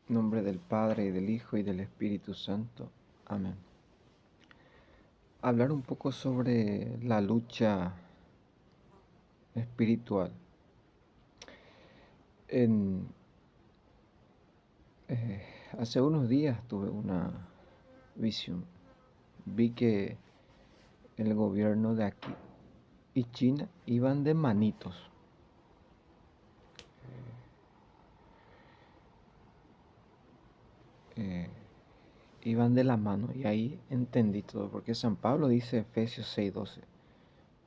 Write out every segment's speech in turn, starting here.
En nombre del Padre, y del Hijo, y del Espíritu Santo. Amén. Hablar un poco sobre la lucha espiritual. En, Hace unos días tuve una visión. Vi que el gobierno de aquí y China iban de manitos. Eh, Iban de la mano y ahí entendí todo, porque San Pablo dice Efesios 6:12,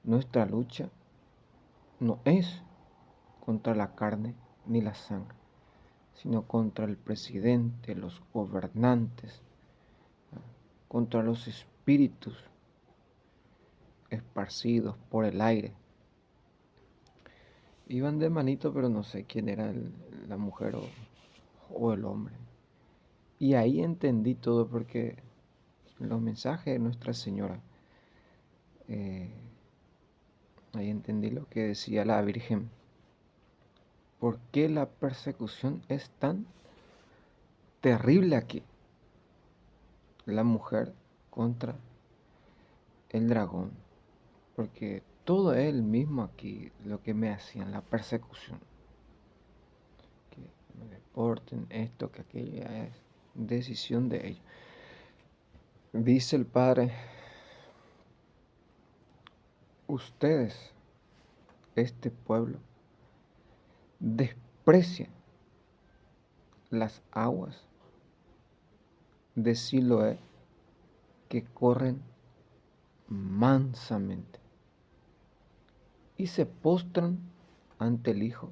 nuestra lucha no es contra la carne ni la sangre, sino contra el presidente, los gobernantes, contra los espíritus esparcidos por el aire. Iban de manito, pero no sé quién era la mujer o el hombre. Y ahí entendí todo, porque los mensajes de Nuestra Señora, eh, ahí entendí lo que decía la Virgen. ¿Por qué la persecución es tan terrible aquí? La mujer contra el dragón. Porque todo es el mismo aquí, lo que me hacían, la persecución. Que me deporten, esto, que aquello, ya es decisión de ellos. Dice el Padre, ustedes, este pueblo, desprecian las aguas de Siloé que corren mansamente y se postran ante el Hijo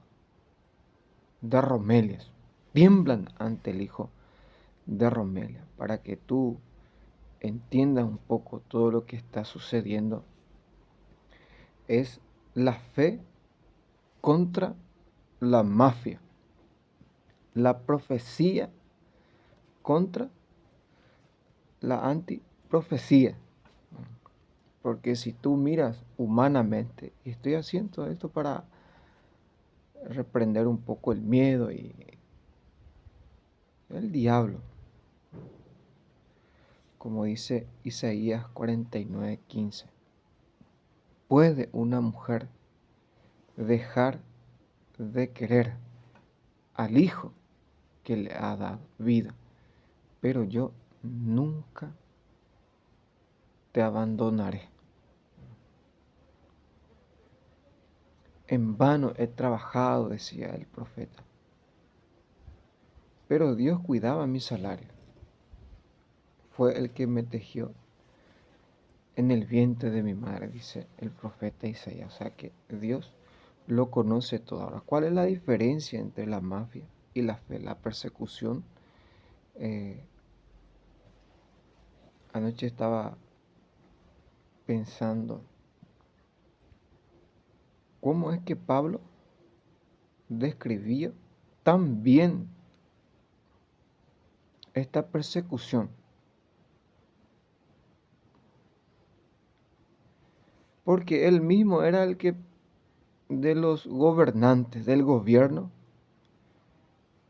de Romelias, tiemblan ante el Hijo de Romelia, para que tú entiendas un poco todo lo que está sucediendo. Es la fe contra la mafia, la profecía contra la antiprofecía. Porque si tú miras humanamente, y estoy haciendo esto para reprender un poco el miedo y el diablo, como dice Isaías 49:15, ¿puede una mujer dejar de querer al Hijo que le ha dado vida? Pero yo nunca te abandonaré. En vano he trabajado, decía el profeta, pero Dios cuidaba mi salario. Fue el que me tejió en el vientre de mi madre, dice el profeta Isaías. O sea que Dios lo conoce todo. Ahora, ¿cuál es la diferencia entre la mafia y la fe? La persecución. Eh, Anoche estaba pensando, ¿cómo es que Pablo describía tan bien esta persecución? Porque él mismo era el que, de los gobernantes, del gobierno,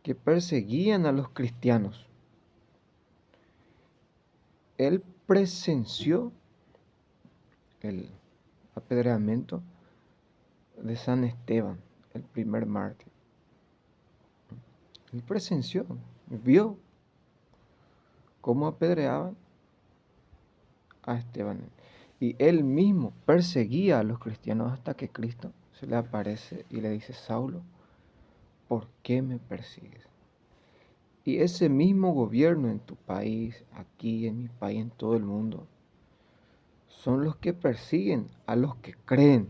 que perseguían a los cristianos. Él presenció el apedreamiento de San Esteban, el primer mártir. Él presenció, vio cómo apedreaban a Esteban. Y él mismo perseguía a los cristianos hasta que Cristo se le aparece y le dice, Saulo, ¿por qué me persigues? Y ese mismo gobierno en tu país, aquí en mi país, en todo el mundo, son los que persiguen a los que creen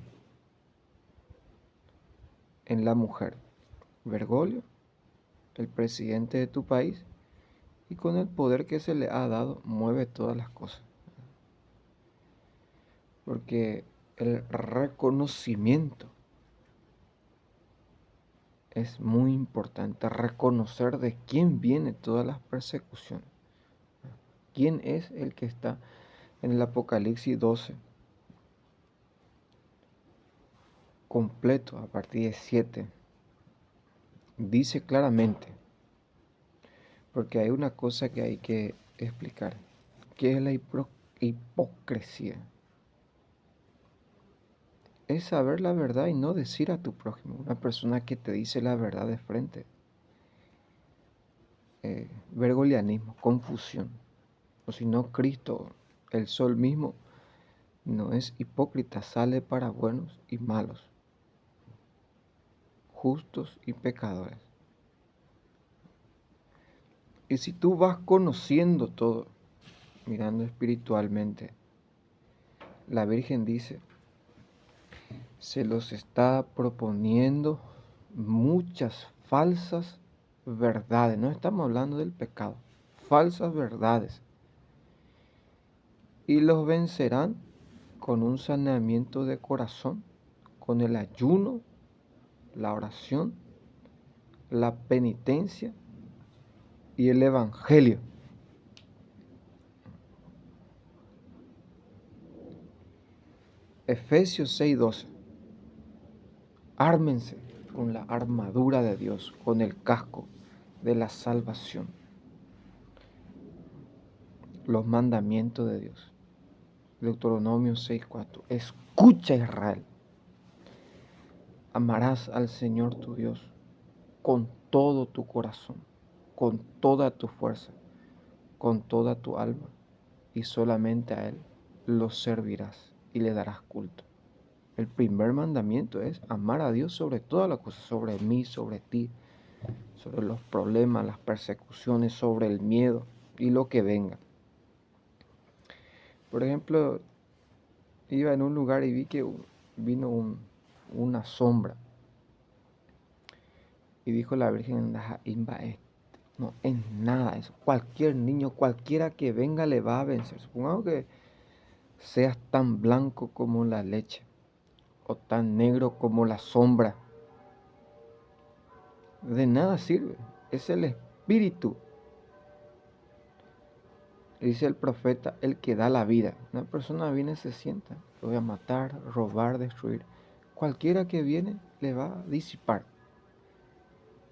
en la mujer. Bergoglio, el presidente de tu país, y con el poder que se le ha dado, mueve todas las cosas. Porque el reconocimiento es muy importante, reconocer de quién viene todas las persecuciones. ¿Quién es el que está en el Apocalipsis 12? Completo, a partir de 7, dice claramente, Porque hay una cosa que hay que explicar. ¿Qué es la hipocresía? Es saber la verdad y no decir a tu prójimo. Una persona que te dice la verdad de frente. Vergolianismo, confusión. O si no, Cristo, el sol mismo, no es hipócrita, sale para buenos y malos, justos y pecadores. Y si tú vas conociendo todo, mirando espiritualmente, la Virgen dice, se los está proponiendo muchas falsas verdades. No estamos hablando del pecado, falsas verdades. Y los vencerán con un saneamiento de corazón, con el ayuno, la oración, la penitencia y el evangelio. Efesios 6:12. Ármense con la armadura de Dios, con el casco de la salvación, los mandamientos de Dios. Deuteronomio 6:4. Escucha, Israel. Amarás al Señor tu Dios con todo tu corazón, con toda tu fuerza, con toda tu alma, y solamente a Él lo servirás y le darás culto. El primer mandamiento es amar a Dios sobre todas las cosas, sobre mí, sobre ti, sobre los problemas, las persecuciones, sobre el miedo y lo que venga. Por ejemplo, iba en un lugar y vi que vino una sombra y dijo la Virgen, no es nada eso. Cualquier niño, cualquiera que venga le va a vencer. Supongamos que seas tan blanco como la leche o tan negro como la sombra. De nada sirve. Es el espíritu, dice el profeta, el que da la vida. Una persona viene y se sienta, lo voy a matar, robar, destruir. Cualquiera que viene le va a disipar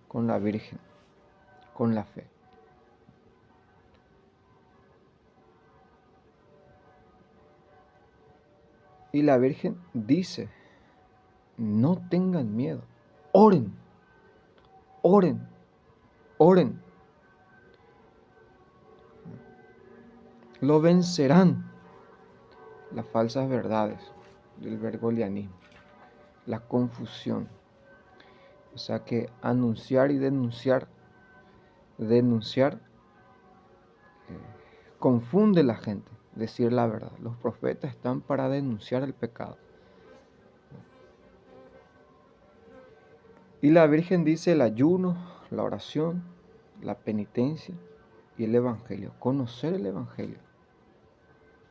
con la Virgen, con la fe. Y la Virgen dice, no tengan miedo, oren, oren, oren. Lo vencerán las falsas verdades del vergolianismo, la confusión. O sea que anunciar y denunciar confunde a la gente, decir la verdad. Los profetas están para denunciar el pecado. Y la Virgen dice el ayuno, la oración, la penitencia y el Evangelio. Conocer el Evangelio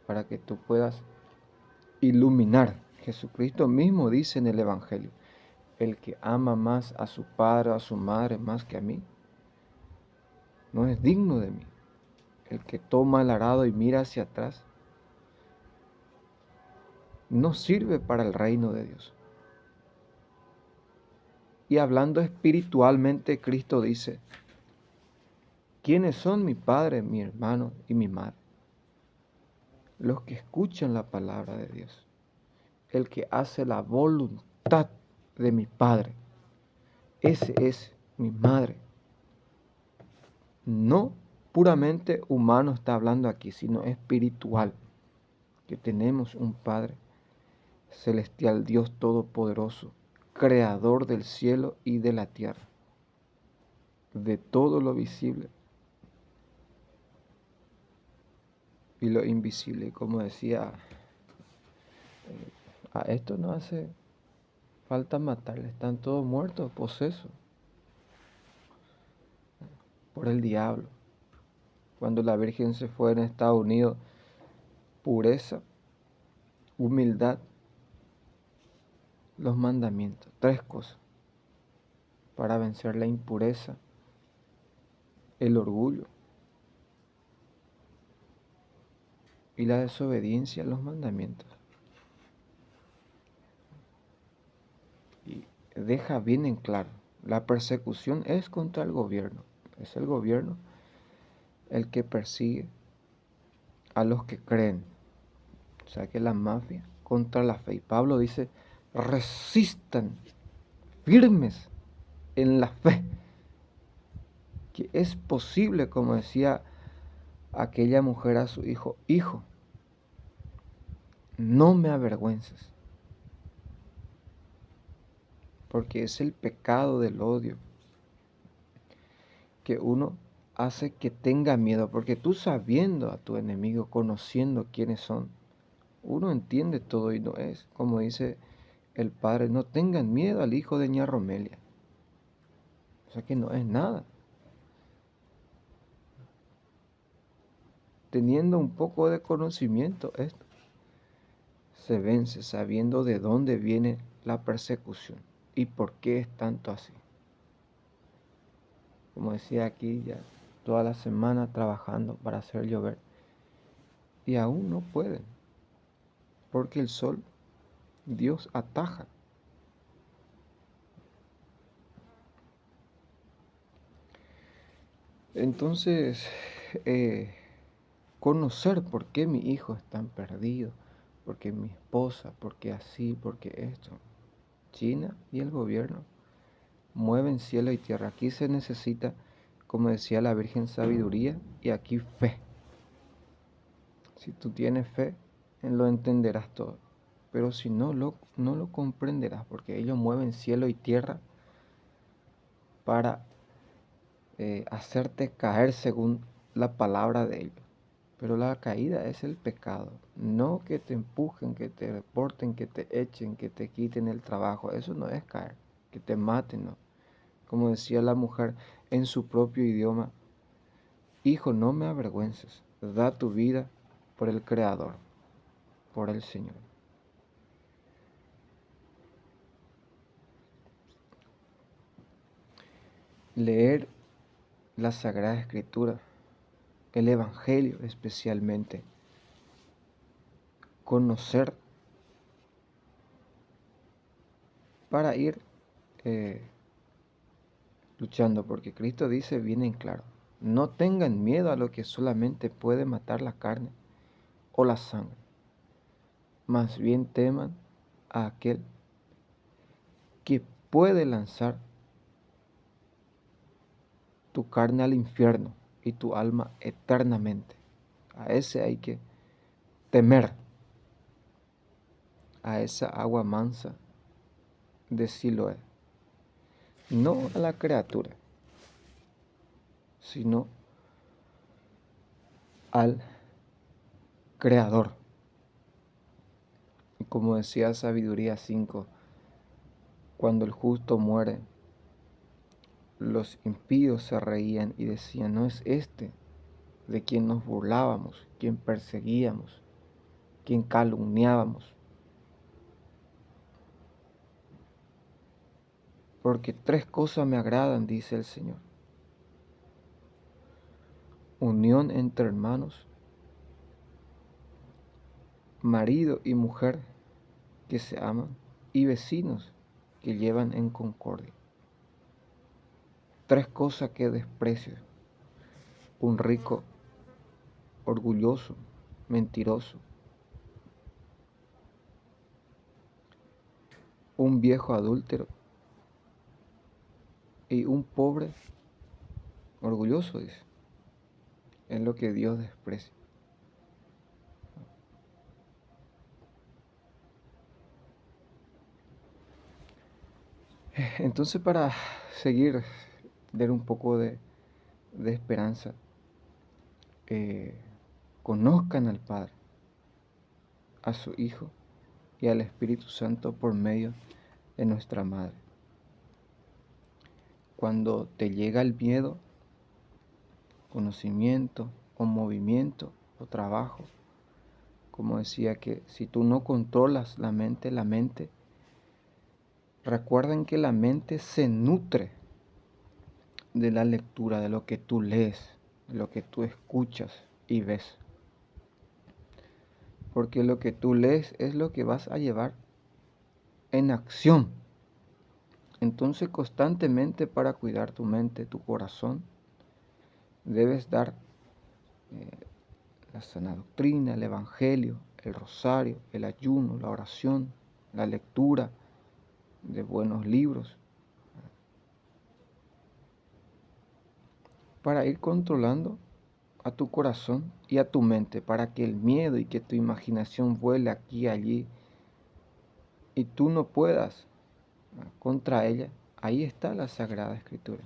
para que tú puedas iluminar. Jesucristo mismo dice en el Evangelio, el que ama más a su padre o a su madre más que a mí, no es digno de mí. El que toma el arado y mira hacia atrás, no sirve para el reino de Dios. Y hablando espiritualmente, Cristo dice, ¿quiénes son mi padre, mi hermano y mi madre? Los que escuchan la palabra de Dios. El que hace la voluntad de mi Padre. Ese es mi madre. No puramente humano está hablando aquí, sino espiritual. Que tenemos un Padre celestial, Dios Todopoderoso, Creador del cielo y de la tierra, de todo lo visible y lo invisible. Y como decía, a esto no hace falta matarle, están todos muertos, posesos por el diablo. Cuando la Virgen se fue en Estados Unidos, pureza, humildad, los mandamientos, tres cosas para vencer la impureza, el orgullo y la desobediencia a los mandamientos. Y deja bien en claro, la persecución es contra el gobierno, es el gobierno el que persigue a los que creen. O sea que la mafia contra la fe. Y Pablo dice, resistan firmes en la fe, que es posible, como decía aquella mujer a su hijo, hijo, no me avergüences, porque es el pecado del odio que uno hace que tenga miedo, porque tú sabiendo a tu enemigo, conociendo quiénes son, uno entiende todo y no es, como dice el padre, no tengan miedo al hijo de ña Romelia, o sea que no es nada. Teniendo un poco de conocimiento, esto se vence sabiendo de dónde viene la persecución y por qué es tanto así. Como decía aquí, ya toda la semana trabajando para hacer llover y aún no pueden, porque el sol, Dios ataja. Entonces, eh, conocer por qué mi hijo es tan perdido, por qué mi esposa, por qué así, por qué esto. China y el gobierno mueven cielo y tierra. Aquí se necesita, como decía la Virgen, sabiduría y aquí fe. Si tú tienes fe, lo entenderás todo. Pero si no lo comprenderás, porque ellos mueven cielo y tierra para hacerte caer según la palabra de ellos. Pero la caída es el pecado, no que te empujen, que te reporten, que te echen, que te quiten el trabajo. Eso no es caer, que te maten, no. Como decía la mujer en su propio idioma, hijo, no me avergüences, da tu vida por el Creador, por el Señor. Leer la Sagrada Escritura, el Evangelio especialmente, conocer para ir eh, luchando, porque Cristo dice bien en claro, no tengan miedo a lo que solamente puede matar la carne o la sangre, más bien teman a aquel que puede lanzar tu carne al infierno y tu alma eternamente. A ese hay que temer, a esa agua mansa de Siloé, no a la criatura, sino al Creador. Como decía Sabiduría 5, cuando el justo muere, los impíos se reían y decían, no es este de quien nos burlábamos, quien perseguíamos, quien calumniábamos. Porque tres cosas me agradan, dice el Señor. Unión entre hermanos, marido y mujer que se aman y vecinos que llevan en concordia. Tres cosas que desprecio. Un rico orgulloso, mentiroso. Un viejo adúltero y un pobre orgulloso, dice. Es lo que Dios desprecia. Entonces, para seguir, dar un poco de esperanza, eh, conozcan al Padre, a su Hijo y al Espíritu Santo por medio de nuestra Madre. Cuando te llega el miedo, conocimiento o movimiento o trabajo, como decía que si tú no controlas la mente, recuerden que la mente se nutre de la lectura, de lo que tú lees, de lo que tú escuchas y ves. Porque lo que tú lees es lo que vas a llevar en acción. Entonces constantemente para cuidar tu mente, tu corazón, debes dar la sana doctrina, el evangelio, el rosario, el ayuno, la oración, la lectura de buenos libros, para ir controlando a tu corazón y a tu mente, para que el miedo y que tu imaginación vuele aquí y allí y tú no puedas contra ella. Ahí está la Sagrada Escritura,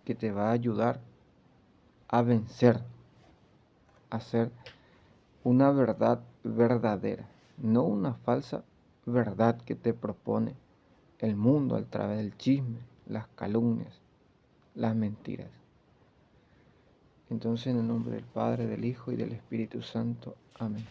que te va a ayudar a vencer, a ser una verdad verdadera, no una falsa verdad que te propone el mundo a través del chisme, las calumnias, las mentiras. Entonces, en el nombre del Padre, del Hijo y del Espíritu Santo. Amén.